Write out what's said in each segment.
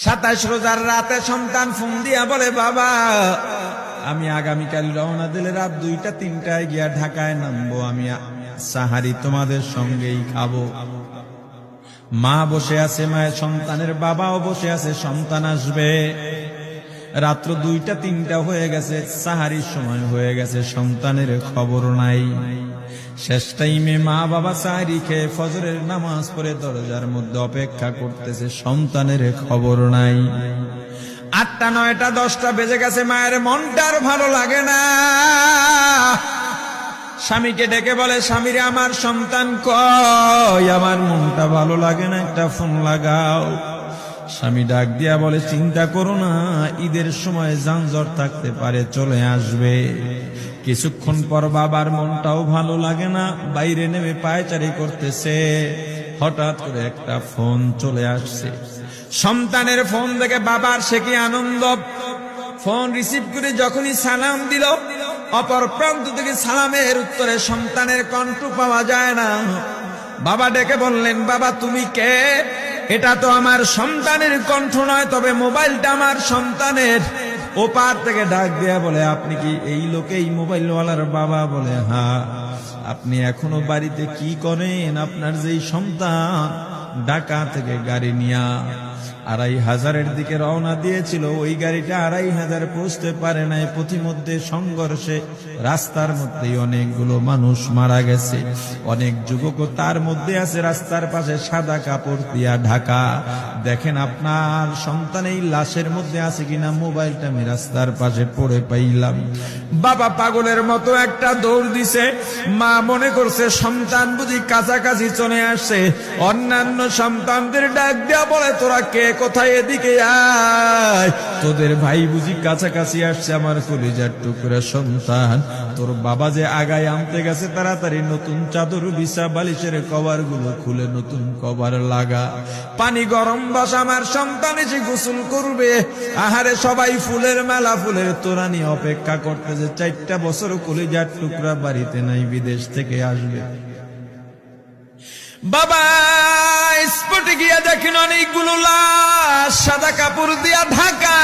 27 রোজার রাতে সন্তান ফোন দিয়া বলে, বাবা আমি আগামীকাল রওনা দিলে রাত 2টা-3টায় গিয়া ঢাকায় নামবো, আমি সাহারি তোমাদের সঙ্গেই খাবো। মা বসে আছে, মায়ের সন্তানের বাবাও বসে আছে, সন্তান আসবে। রাত্র 2টা-3টা হয়ে গেছে, সাহারির সময় হয়ে গেছে, সন্তানের খবর নাই। শেষ টাইমে মা বাবা সাহারি খেয়ে ফজরের নামাজ পড়ে দরজার মধ্যে অপেক্ষা করতেছে, সন্তানের খবর নাই। 8টা, 9টা, 10টা বেজে গেছে, মায়ের মনটার ভালো লাগে না। স্বামীকে ডেকে বলে, স্বামীরে আমার সন্তান কই, আমার মনটা ভালো লাগে না, একটা ফোন লাগাও। স্বামী ডাক দিয়া বলে, চিন্তা করো না, ঈদের সময় যানজট থাকতে পারে, চলে আসবে। কিছুক্ষণ পর বাবার মনটাও ভালো লাগে না, বাইরে নেমে পায়চারি করতেছে। হঠাৎ করে একটা ফোন চলে আসছে। সন্তানের ফোন দেখে বাবার সে কি আনন্দ। ফোন রিসিভ করে যখনই সালাম দিল, অপর প্রান্ত থেকে সালামের উত্তরে সন্তানের কণ্ঠ পাওয়া যায় না। বাবা ডেকে বললেন, বাবা তুমি কে? এটা তো আমার সন্তানের কণ্ঠ নয়, তবে মোবাইলটা আমার সন্তানের। ওপার থেকে ডাক দেয়া বলে, আপনি কি এই লোকেই মোবাইলওয়ালার বাবা? বলে, হ্যাঁ। আপনি এখনো বাড়িতে কি করেন? আপনার যেই সন্তান ঢাকা থেকে গাড়ি নিয়া 2500-এর দিকে রওনা দিয়েছিল, ওই গাড়িটা 2500 পৌঁছতে পারে নাই। পথিমধ্যে সংঘর্ষে রাস্তার মধ্যেই অনেকগুলো মানুষ মারা গেছে, অনেক যুবকও তার মধ্যে আছে। রাস্তার পাশে সাদা কাপড় দিয়া ঢাকা। দেখেন আপনার সন্তান এই লাশের মধ্যে আছে কিনা। মোবাইলটা আমি রাস্তার পাশে পড়ে পাইলাম। বাবা পাগলের মতো একটা দৌড় দিছে। মা মনে করছে সন্তান বুঝি কাছাকাছি চলে আসছে। অন্যান্য সন্তানদের ডাক দেয়া বলে, তোরা কে, কোথায়, এদিকে আয়, তোদের ভাই বুঝি কাছাকাছি আসছে। আমার কলিজার টুকরা সন্তান, তোর বাবা যে আগায় আনতে গেছে, তাড়াতাড়ি নতুন চাদর বিছা, বালিশের কভার গুলো খুলে নতুন কভার লাগা, পানি গরম বসা, আমার সন্তান এসে গোসল করবে। আহারে সবাই ফুলের মেলা, ফুলের তোড়া নিয়ে অপেক্ষা করতেছে। 4টা বছর কলিজার টুকরা বাড়িতে নাই, বিদেশ থেকে আসবে। বাবা স্পটে গিয়া দেখেন অনেকগুলো লাশ সাদা কাপড় দিয়া ঢাকা।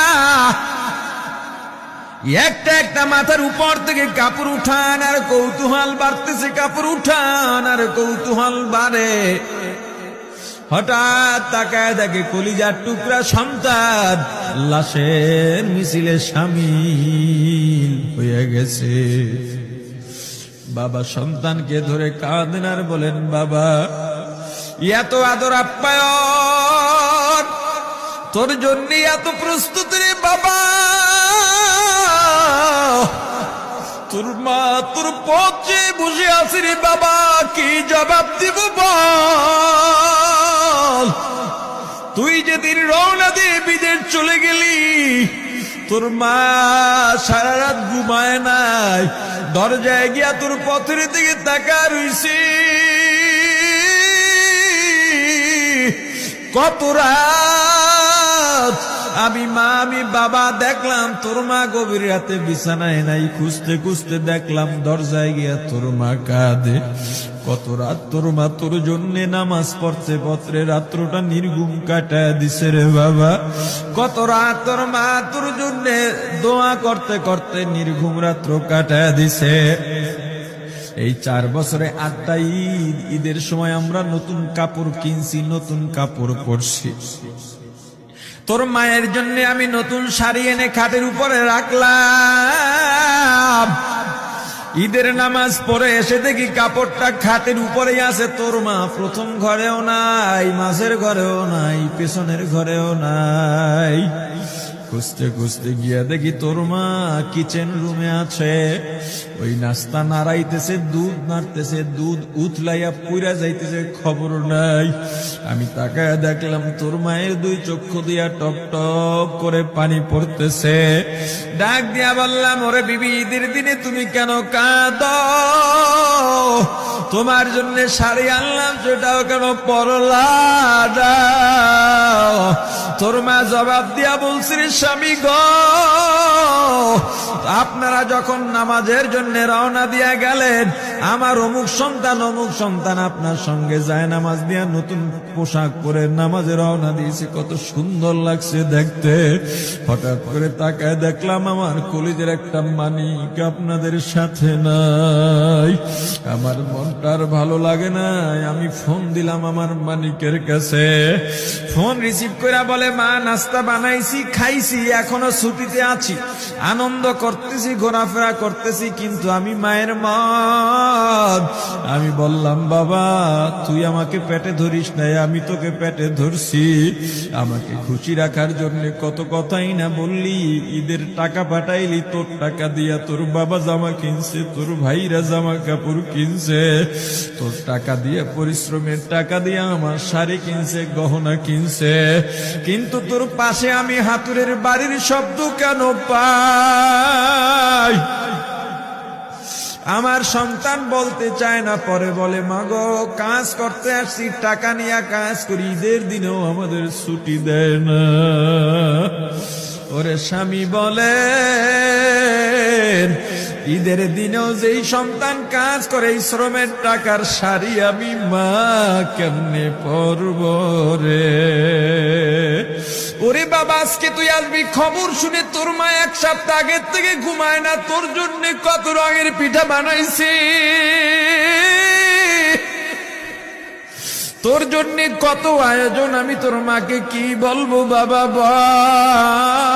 একটা একটা মাথার উপর থেকে কাপড় উঠান আর কৌতূহল বাড়তেছে, কাপড় উঠান আর কৌতূহল বাড়ে। হঠাৎ তাকায় দেখে কলিজার টুকরা সন্তান লাশের মিছিলে শামিল হয়ে গেছে। বাবা সন্তানকে ধরে কাঁদেন আর বলেন, বাবা এত আদর আপ্যায়ন তোর জন্য, এত প্রস্তুতি রে বাবা। তোর মা তোর পথে বসে আছে রে বাবা, কি জবাব দিব বল? তুই যেদিন রওনা দিয়ে বিদেশ চলে গেলি, তোর মা সারা রাত ঘুমায় নাই, দরজায় গিয়া তোর পথের দিকে তাকা রইছি। কত রাত আমি মা আমি বাবা দেখলাম, তোর মা গভীর রাতে বিছানায় নাই। খুঁজতে খুঁজতে দেখলাম দরজায় গিয়া তোর মা কাঁদে। কত রাত তোর মা তোর জন্য নামাজ পড়তে পত্রে রাত্রটা নির্ঘুম কাটায় দিছে রে বাবা। কত রাত তোর মা তোর জন্য দোয়া করতে করতে নির্ঘুম রাত্র কাটায় দিছে। এই 4 বছরে 8টা ঈদ, ঈদের সময় আমরা নতুন কাপড় কিনছি, নতুন কাপড় পরছি। তোর মায়ের জন্য আমি নতুন শাড়ি এনে খাটের উপরে রাখলাম। ঈদের নামাজ পড়ে এসে দেখি কাপড়টা খাটের উপরেই আছে। তোর মা প্রথম ঘরেও নাই, মাঝের ঘরেও নাই, পেছনের ঘরেও নাই। খুঁজতে খুঁজতে গিয়া দেখি তোর মা কিচেন রুমে আছে। ওই নাস্তা নাড়াইতেছে, দুধ নাড়তেছে, দুধ উতলাইয়া পুইরা যাইতেছে, খবর নাই। আমি তাকায় দেখলাম তোর মায়ের 2 চক্ষু দিয়া টপ টপ করে পানি পড়তেছে। ডাক দিয়া বললাম, ওরে বিবি, ঈদের দিনে তুমি কেন কাঁদো? তোমার জন্য শাড়ি আনলাম, সেটাও কেন পরলা না? তোর মা জবাব দিয়া বলছি, স্বামী গো, আপনার আপনারা যখন নামাজের জন্য রওনা দিয়া গেলেন, আমার অমুক সন্তান আপনার সঙ্গে যায় নামাজ দিয়া নতুন পোশাক পরে নামাজে রওনা দিয়েছে, কত সুন্দর লাগছে দেখতে। হঠাৎ করে তাকায় দেখলাম আমার কলিজের একটা মানিক আপনাদের সাথে নাই। আমার মনটার ভালো লাগে নাই। আমি ফোন দিলাম আমার মানিকের কাছে। ফোন রিসিভ করে বলে, মা নাস্তা বানাইছি, খাইছি, এখনো ছুটিতে আছি, আনন্দ করতেছি, ঘোরাফেরা করতেছি, কিন্তু আমি মায়ের মন। আমি বললাম, বাবা তুই আমাকে পেটে ধরিস নাই, আমি তোকে পেটে ধরছি। আমাকে খুশি রাখার জন্য কত কথাই না বললি। ঈদের টাকা পাঠাইলি, তোর টাকা দিয়া তোর বাবা জামা কিনছে, তোর ভাইরা জামা কাপড় কিনছে, তোর টাকা দিয়ে পরিশ্রমের টাকা দিয়ে আমার শাড়ি কিনছে, গহনা কিনছে, কিন্তু তোর পাশে আমি হাতুড়ের বাড়ির শব্দ কেন পাই? আমার সন্তান বলতে চায় না, পরে বলে, মাগো কাজ করতে আসছি, টাকা নিয়ে কাজ করি, ঈদের দিনেও আমাদের ছুটি দেয় না। ওরে স্বামী বলে, ঈদের দিনেও যেই সন্তান কাজ করে, এই শ্রমের টাকার শাড়ি আমি মা কেমনে পরব রে? ওরে বাবা, আজকে তুই আসবি, খবর শুনে তোর মা এক সপ্তাহ আগের থেকে ঘুমায় না, তোর জন্য কত রঙের পিঠা বানাইছি, তোর জন্য কত আয়োজন, আমি তোর মাকে কি বলবো বাবা বল।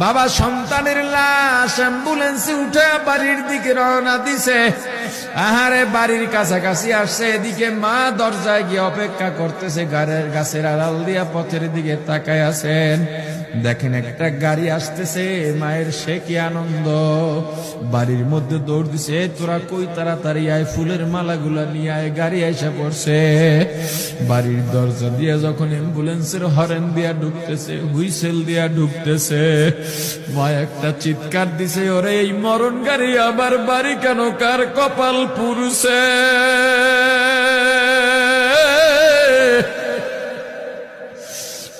বাবা সন্তানের লাশ অ্যাম্বুলেন্সে উঠে বাড়ির দিকে রওনা দিছে। আহারে বাড়ির কাছাকাছি আসছে, এদিকে মা দরজায় গিয়ে অপেক্ষা করতেছে, গাছের আড়াল দিয়া পথের দিকে তাকায় আছেন। দেখেন একটা গাড়ি আসতেছে, মায়ের সে কি আনন্দ, বাড়ির মধ্যে দৌড় দিছে, তোরা কই তাড়াতাড়ি আয়, ফুলের মালাগুলা নিয়ে আয়, গাড়ি এসে পড়ছে। বাড়ির দরজা দিয়ে যখন অ্যাম্বুলেন্সের হরেন দিয়া ঢুকতেছে, হুইসেল দিয়া ঢুকতেছে, মা একটা চিৎকার দিছে, ওরে এই মরণ গাড়ি আবার বাড়ি কেন, কার কপাল পুরুষে?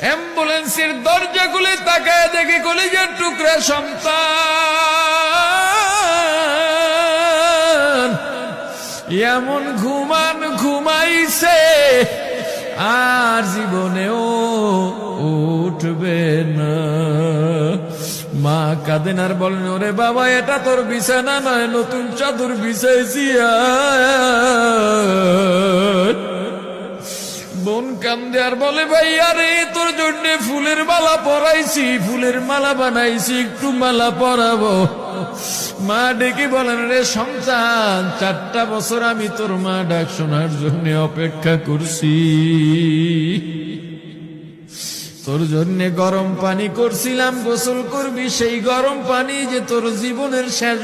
অ্যাম্বুলেন্সের দরজা খুলে তাকায় দেখে কলিজার টুকরা সন্তান এমন ঘুমাইছে, আর জীবনেও উঠবে না। মা কাঁদেন আর বলেন, ওরে বাবা এটা তোর বিছানা নয়, নতুন চাদর বিছাইছি। বোন কান্দে আর বলে, ভাই আরে তোর জন্য ফুলের মালা পরাইছি, ফুলের মালা বানাইছি, একটু মালা পরাবো। মা ডেকে বলেন, রে সন্তান, 4টা বছর আমি তোর মা ডাক শোনার জন্য অপেক্ষা করছি, তোর জন্য গরম পানি করছিলাম, গোসল করবি, সেই গরম পানি যে তোর জীবনের শেষ